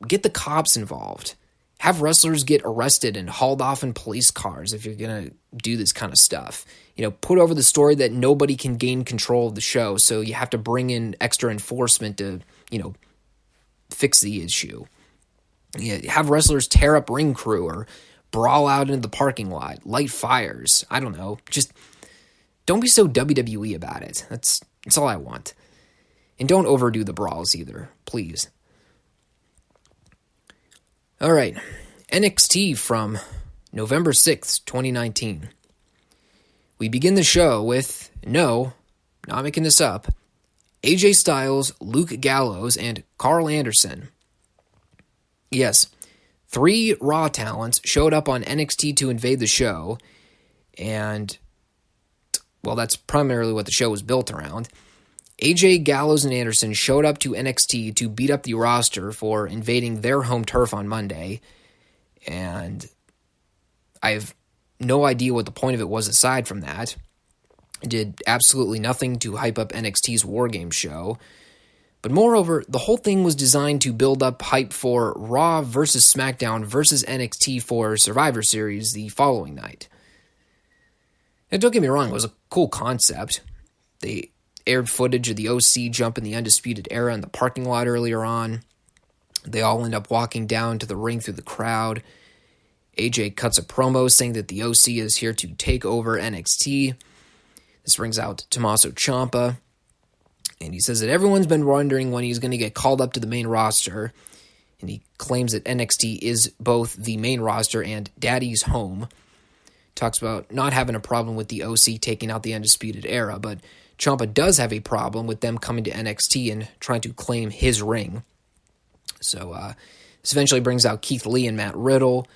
Get the cops involved. Have wrestlers get arrested and hauled off in police cars if you're going to do this kind of stuff. Put over the story that nobody can gain control of the show, so you have to bring in extra enforcement to, fix the issue. Have wrestlers tear up ring crew or brawl out into the parking lot, light fires. I don't know. Just don't be so WWE about it. That's all I want. And don't overdo the brawls either, please. All right, NXT from November 6th, 2019. We begin the show with, no, not making this up, AJ Styles, Luke Gallows, and Carl Anderson. Yes, 3 Raw talents showed up on NXT to invade the show, and, well, that's primarily what the show was built around. AJ, Gallows, and Anderson showed up to NXT to beat up the roster for invading their home turf on Monday, and I have no idea what the point of it was aside from that. It did absolutely nothing to hype up NXT's Wargames show, but moreover, the whole thing was designed to build up hype for Raw versus SmackDown versus NXT for Survivor Series the following night. And don't get me wrong, it was a cool concept. They aired footage of the OC jumping the Undisputed Era in the parking lot earlier on. They all end up walking down to the ring through the crowd. AJ cuts a promo saying that the OC is here to take over NXT. This brings out Tommaso Ciampa, and he says that everyone's been wondering when he's going to get called up to the main roster, and he claims that NXT is both the main roster and Daddy's home. Talks about not having a problem with the OC taking out the Undisputed Era, but Ciampa does have a problem with them coming to NXT and trying to claim his ring. So this eventually brings out Keith Lee and Matt Riddle,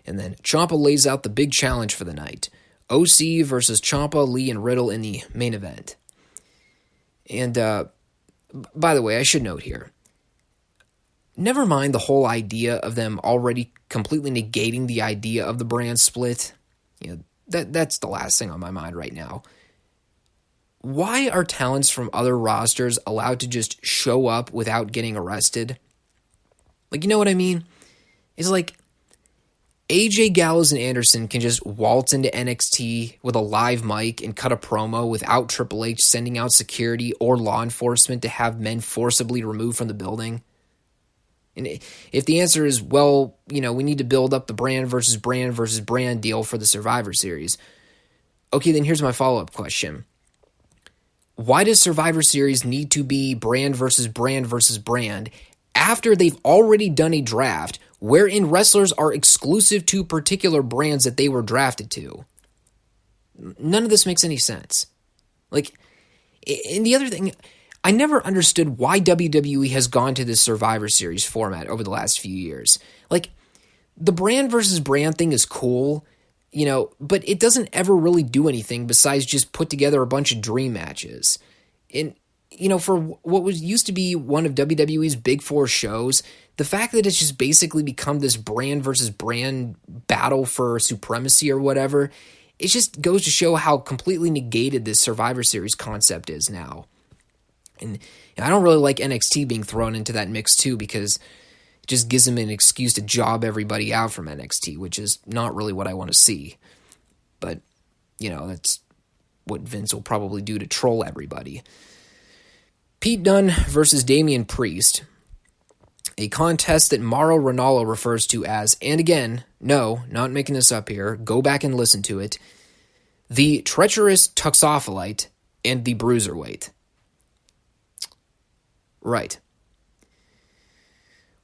and then Ciampa lays out the big challenge for the night. OC versus Ciampa, Lee, and Riddle in the main event. And by the way, I should note here, never mind the whole idea of them already completely negating the idea of the brand split. That's the last thing on my mind right now. Why are talents from other rosters allowed to just show up without getting arrested? You know what I mean? It's like AJ, Gallows, and Anderson can just waltz into NXT with a live mic and cut a promo without Triple H sending out security or law enforcement to have men forcibly removed from the building. And if the answer is, well, we need to build up the brand versus brand deal for the Survivor Series, okay, then here's my follow-up question. Why does Survivor Series need to be brand versus brand after they've already done a draft wherein wrestlers are exclusive to particular brands that they were drafted to? None of this makes any sense. And the other thing, I never understood why WWE has gone to this Survivor Series format over the last few years. The brand versus brand thing is cool, but it doesn't ever really do anything besides just put together a bunch of dream matches. And, for what used to be one of WWE's big 4 shows, the fact that it's just basically become this brand versus brand battle for supremacy or whatever, it just goes to show how completely negated this Survivor Series concept is now. And I don't really like NXT being thrown into that mix too, because it just gives them an excuse to job everybody out from NXT, which is not really what I want to see. But, that's what Vince will probably do to troll everybody. Pete Dunne versus Damian Priest. a contest that Mauro Ranallo refers to as, and again, no, not making this up here, go back and listen to it, the treacherous Tuxopholite and the Bruiserweight. Right.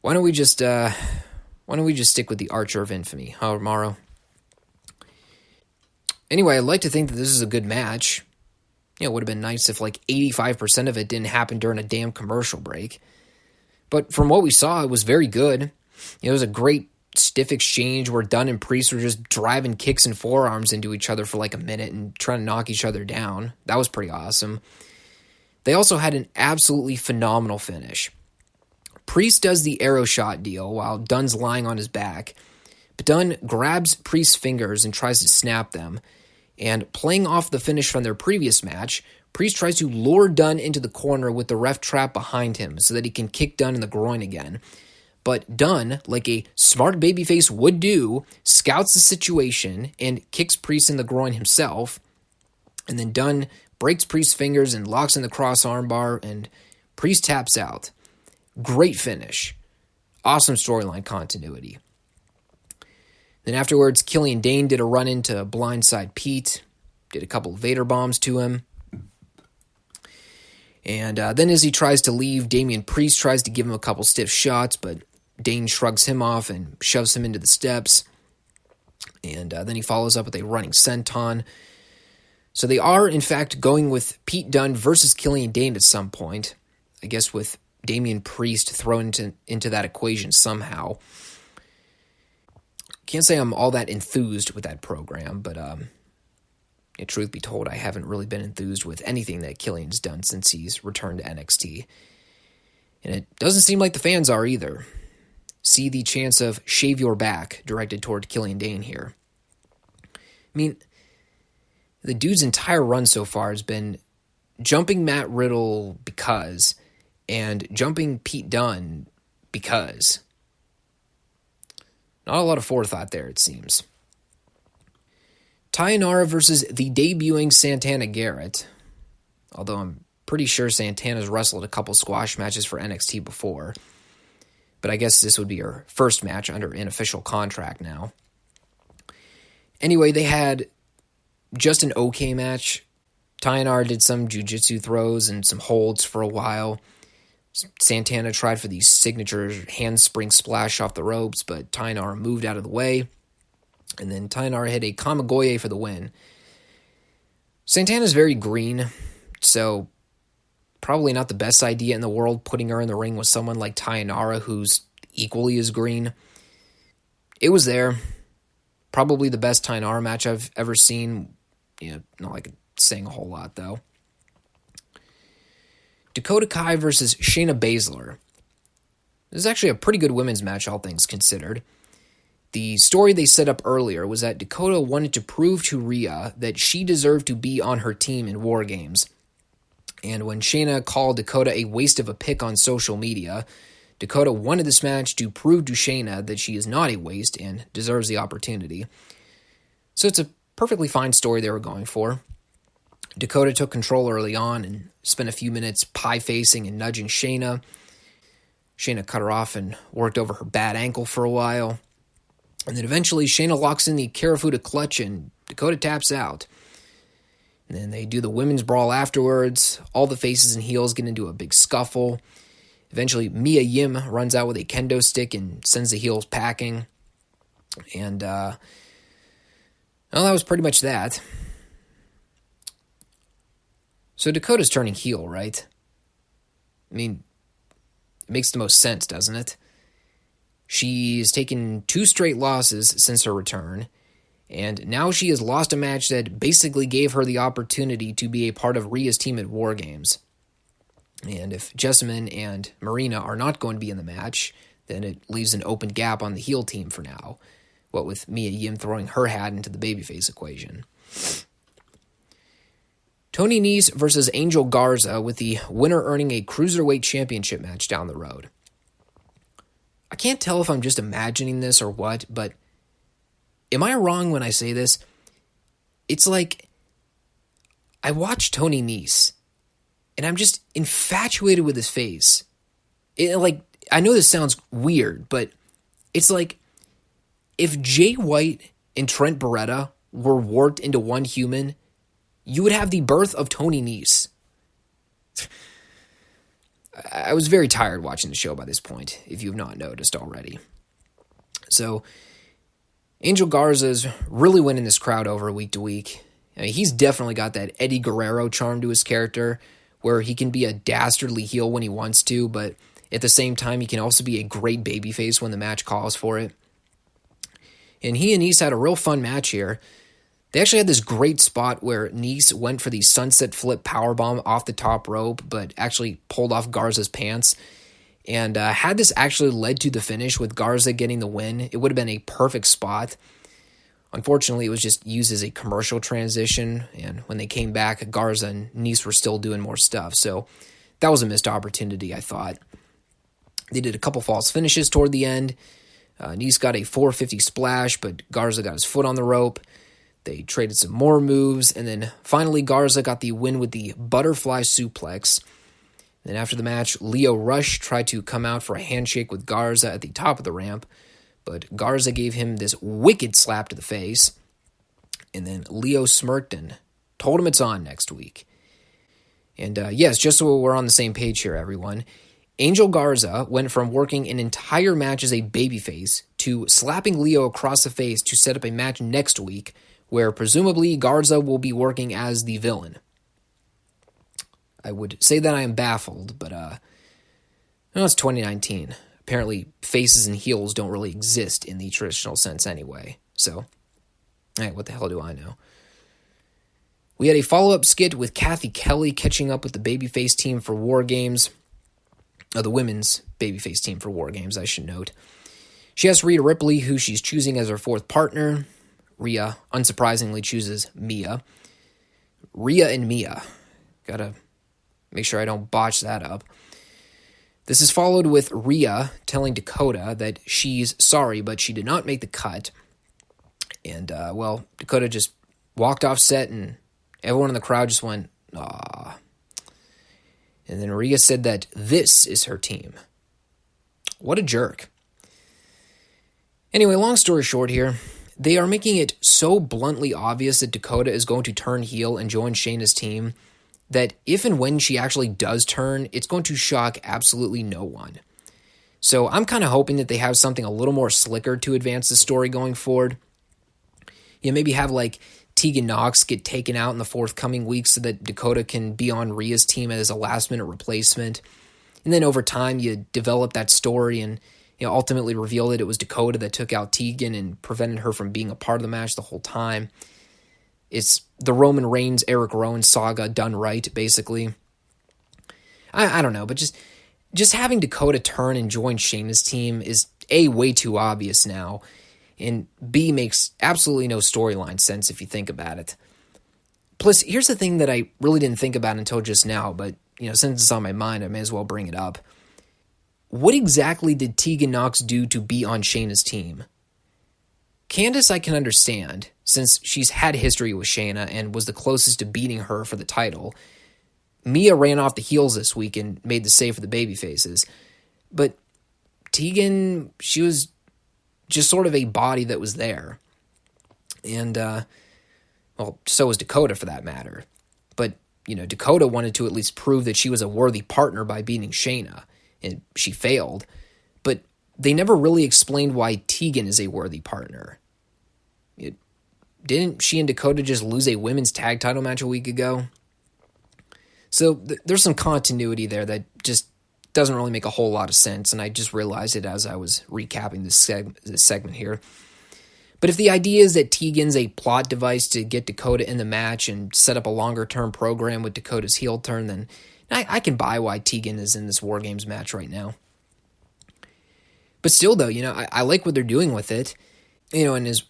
Why don't we just stick with the Archer of Infamy, huh, Mauro? Anyway, I'd like to think that this is a good match. It would have been nice if like 85% of it didn't happen during a damn commercial break. But from what we saw, it was very good. It was a great stiff exchange where Dunn and Priest were just driving kicks and forearms into each other for like a minute and trying to knock each other down. That was pretty awesome. They also had an absolutely phenomenal finish. Priest does the arrow shot deal while Dunn's lying on his back, but Dunn grabs Priest's fingers and tries to snap them, and playing off the finish from their previous match, Priest tries to lure Dunn into the corner with the ref trap behind him so that he can kick Dunn in the groin again. But Dunn, like a smart babyface would do, scouts the situation and kicks Priest in the groin himself, and then Dunn breaks Priest's fingers and locks in the cross armbar, and Priest taps out. Great finish. Awesome storyline continuity. Then afterwards, Killian Dane did a run into Blindside Pete, did a couple of Vader bombs to him. And then as he tries to leave, Damian Priest tries to give him a couple stiff shots, but Dane shrugs him off and shoves him into the steps. And then he follows up with a running senton. So they are, in fact, going with Pete Dunne versus Killian Dane at some point. I guess with Damian Priest thrown into that equation somehow. Can't say I'm all that enthused with that program, but truth be told, I haven't really been enthused with anything that Killian's done since he's returned to NXT. And it doesn't seem like the fans are either. See the chance of shave your back directed toward Killian Dane here. I mean, the dude's entire run so far has been jumping Matt Riddle because, and jumping Pete Dunne because. Not a lot of forethought there, it seems. Tayanara versus the debuting Santana Garrett. Although I'm pretty sure Santana's wrestled a couple squash matches for NXT before. But I guess this would be her first match under an official contract now. Anyway, they had just an okay match. Tayanara did some jiu-jitsu throws and some holds for a while. Santana tried for the signature handspring splash off the ropes, but Tayanara moved out of the way. And then Tayanara hit a Kamigoye for the win. Santana's very green, so probably not the best idea in the world putting her in the ring with someone like Tayanara who's equally as green. It was there. Probably the best Tayanara match I've ever seen. Not like saying a whole lot, though. Dakota Kai versus Shayna Baszler. This is actually a pretty good women's match, all things considered. The story they set up earlier was that Dakota wanted to prove to Rhea that she deserved to be on her team in Wargames. And when Shayna called Dakota a waste of a pick on social media, Dakota wanted this match to prove to Shayna that she is not a waste and deserves the opportunity. So it's a perfectly fine story they were going for. Dakota took control early on and spent a few minutes pie-facing and nudging Shayna. Shayna cut her off and worked over her bad ankle for a while. And then eventually Shayna locks in the Karafuda clutch and Dakota taps out. And then they do the women's brawl afterwards. All the faces and heels get into a big scuffle. Eventually Mia Yim runs out with a kendo stick and sends the heels packing. And, that was pretty much that. So Dakota's turning heel, right? I mean, it makes the most sense, doesn't it? She's taken 2 straight losses since her return, and now she has lost a match that basically gave her the opportunity to be a part of Rhea's team at Wargames. And if Jessamine and Marina are not going to be in the match, then it leaves an open gap on the heel team for now, what with Mia Yim throwing her hat into the babyface equation. Tony Nese versus Angel Garza, with the winner earning a Cruiserweight Championship match down the road. I can't tell if I'm just imagining this or what, but am I wrong when I say this? It's like I watch Tony Nese, and I'm just infatuated with his face. I know this sounds weird, but it's like if Jay White and Trent Beretta were warped into one human, you would have the birth of Tony Nese. I was very tired watching the show by this point, if you've not noticed already. So, Angel Garza's really winning this crowd over week to week. I mean, he's definitely got that Eddie Guerrero charm to his character, where he can be a dastardly heel when he wants to, but at the same time, he can also be a great babyface when the match calls for it. And he and Nese had a real fun match here. They actually had this great spot where Nese went for the sunset flip powerbomb off the top rope, but actually pulled off Garza's pants. And had this actually led to the finish with Garza getting the win, it would have been a perfect spot. Unfortunately, it was just used as a commercial transition, and when they came back, Garza and Nese were still doing more stuff. So that was a missed opportunity, I thought. They did a couple false finishes toward the end. Nese got a 450 splash, but Garza got his foot on the rope. They traded some more moves, and then finally Garza got the win with the butterfly suplex. Then after the match, Lio Rush tried to come out for a handshake with Garza at the top of the ramp, but Garza gave him this wicked slap to the face. And then Lio smirked and told him it's on next week. And yes, just so we're on the same page here, everyone, Angel Garza went from working an entire match as a babyface to slapping Lio across the face to set up a match next week where presumably Garza will be working as the villain. I would say that I am baffled, but it's 2019. Apparently, faces and heels don't really exist in the traditional sense anyway. So, what the hell do I know? We had a follow-up skit with Kathy Kelly catching up with the babyface team for Wargames. The women's babyface team for Wargames, I should note. She asks Rhea Ripley who she's choosing as her fourth partner. Rhea, unsurprisingly, chooses Mia. Rhea and Mia. Gotta make sure I don't botch that up. This is followed with Rhea telling Dakota that she's sorry, but she did not make the cut. And, Dakota just walked off set, and everyone in the crowd just went, "Aw." And then Rhea said that this is her team. What a jerk. Anyway, long story short here, they are making it so bluntly obvious that Dakota is going to turn heel and join Shayna's team that if and when she actually does turn, it's going to shock absolutely no one. So I'm kind of hoping that they have something a little more slicker to advance the story going forward. Maybe have like Tegan Nox get taken out in the forthcoming weeks so that Dakota can be on Rhea's team as a last-minute replacement. And then over time, you develop that story and ultimately reveal that it was Dakota that took out Tegan and prevented her from being a part of the match the whole time. It's the Roman Reigns, Eric Rowan saga done right, basically. I don't know, but just having Dakota turn and join Shayna's team is A, way too obvious now, and B, makes absolutely no storyline sense if you think about it. Plus, here's the thing that I really didn't think about until just now, but since it's on my mind, I may as well bring it up. What exactly did Tegan Nox do to be on Shayna's team? Candice I can understand, since she's had history with Shayna and was the closest to beating her for the title. Mia ran off the heels this week and made the save for the babyfaces. But Tegan, she was just sort of a body that was there. And, so was Dakota for that matter. But, Dakota wanted to at least prove that she was a worthy partner by beating Shayna, and she failed. But they never really explained why Tegan is a worthy partner. Didn't she and Dakota just lose a women's tag title match a week ago? So there's some continuity there that just doesn't really make a whole lot of sense, and I just realized it as I was recapping this segment here. But if the idea is that Tegan's a plot device to get Dakota in the match and set up a longer-term program with Dakota's heel turn, then I can buy why Tegan is in this Wargames match right now. But still, though, I like what they're doing with it. In his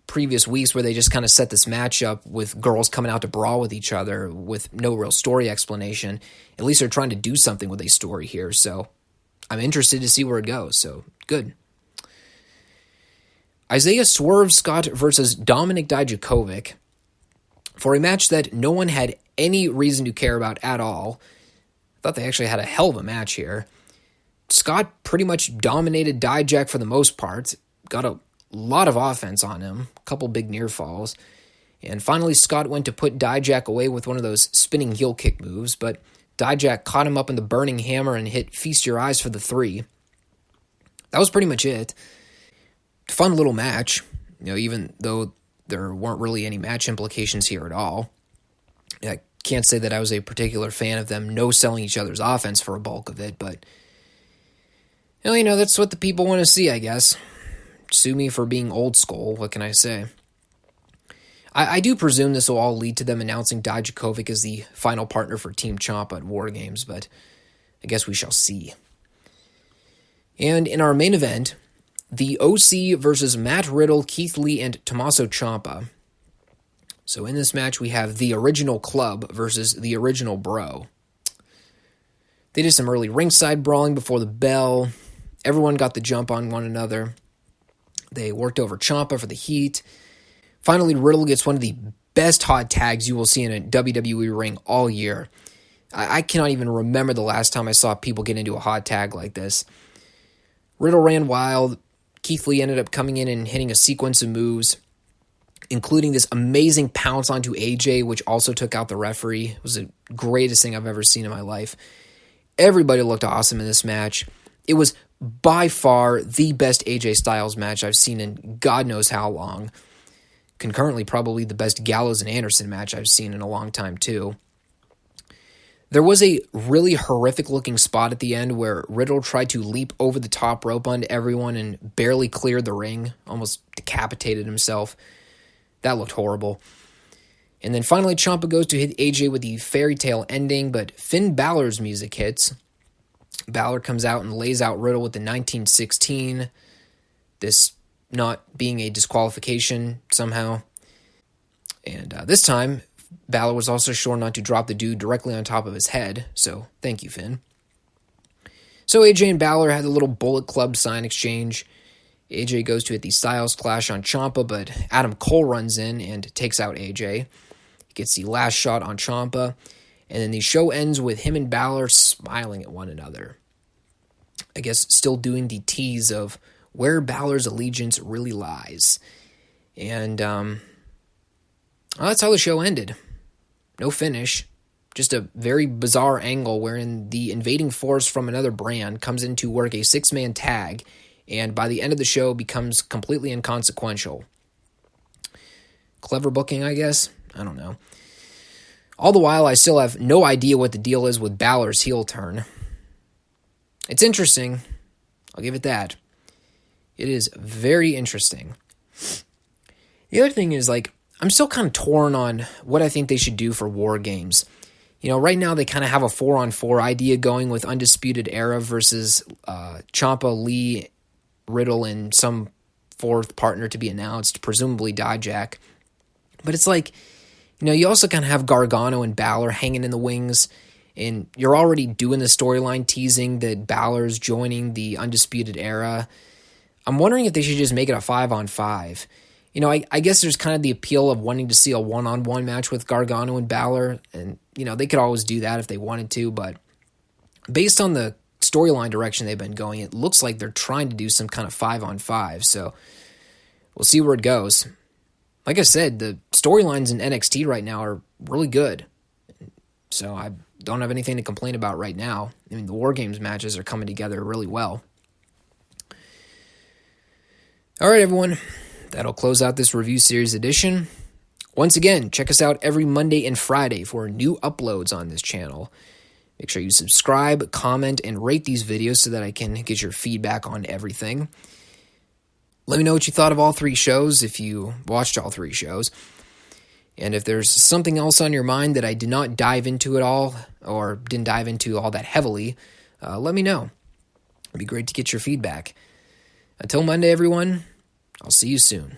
previous weeks where they just kind of set this match up with girls coming out to brawl with each other with no real story explanation, at least they're trying to do something with a story here. So I'm interested to see where it goes. So good. Isaiah Swerve Scott versus Dominic Dijakovic for a match that no one had any reason to care about at all. I thought they actually had a hell of a match here. Scott pretty much dominated Dijak for the most part, got a lot of offense on him, a couple big near falls, and finally Scott went to put Dijak away with one of those spinning heel kick moves, but Dijak caught him up in the burning hammer and hit Feast Your Eyes for the 3. That was pretty much it. Fun little match, even though there weren't really any match implications here at all. I can't say that I was a particular fan of them no-selling each other's offense for a bulk of it, but that's what the people want to see, I guess. Sue me for being old school, what can I say? I do presume this will all lead to them announcing Dijakovic as the final partner for Team Ciampa at Wargames, but I guess we shall see. And in our main event, the OC versus Matt Riddle, Keith Lee, and Tommaso Ciampa. So in this match, we have the original club versus the original bro. They did some early ringside brawling before the bell. Everyone got the jump on one another. They worked over Ciampa for the heat. Finally, Riddle gets one of the best hot tags you will see in a WWE ring all year. I cannot even remember the last time I saw people get into a hot tag like this. Riddle ran wild. Keith Lee ended up coming in and hitting a sequence of moves, including this amazing pounce onto AJ, which also took out the referee. It was the greatest thing I've ever seen in my life. Everybody looked awesome in this match. It was by far the best AJ Styles match I've seen in God knows how long. Concurrently, probably the best Gallows and Anderson match I've seen in a long time, too. There was a really horrific-looking spot at the end where Riddle tried to leap over the top rope onto everyone and barely cleared the ring, almost decapitated himself. That looked horrible. And then finally, Ciampa goes to hit AJ with the fairy tale ending, but Finn Balor's music hits. Balor comes out and lays out Riddle with the 1916, this not being a disqualification somehow. And this time, Balor was also sure not to drop the dude directly on top of his head, so thank you, Finn. So AJ and Balor had a little Bullet Club sign exchange. AJ goes to hit the Styles Clash on Ciampa, but Adam Cole runs in and takes out AJ. He gets the last shot on Ciampa, and then the show ends with him and Balor smiling at one another. I guess still doing the tease of where Balor's allegiance really lies. And that's how the show ended. No finish. Just a very bizarre angle wherein the invading force from another brand comes in to work a 6-man tag, and by the end of the show becomes completely inconsequential. Clever booking, I guess? I don't know. All the while, I still have no idea what the deal is with Balor's heel turn. It's interesting. I'll give it that. It is very interesting. The other thing is, I'm still kind of torn on what I think they should do for Wargames. Right now they kind of have a 4-on-4 idea going with Undisputed Era versus Ciampa, Lee, Riddle, and some fourth partner to be announced, presumably Dijak. But it's you also kind of have Gargano and Balor hanging in the wings, and you're already doing the storyline teasing that Balor's joining the Undisputed Era. I'm wondering if they should just make it a 5-on-5. I guess there's kind of the appeal of wanting to see a 1-on-1 match with Gargano and Balor, and, they could always do that if they wanted to, but based on the storyline direction they've been going, it looks like they're trying to do some kind of 5-on-5, so we'll see where it goes. Like I said, the storylines in NXT right now are really good, so I don't have anything to complain about right now. The Wargames matches are coming together really well. All right, everyone. That'll close out this review series edition. Once again, check us out every Monday and Friday for new uploads on this channel. Make sure you subscribe, comment, and rate these videos so that I can get your feedback on everything. Let me know what you thought of all 3 shows, if you watched all 3 shows. And if there's something else on your mind that I did not dive into at all, or didn't dive into all that heavily, let me know. It'd be great to get your feedback. Until Monday, everyone, I'll see you soon.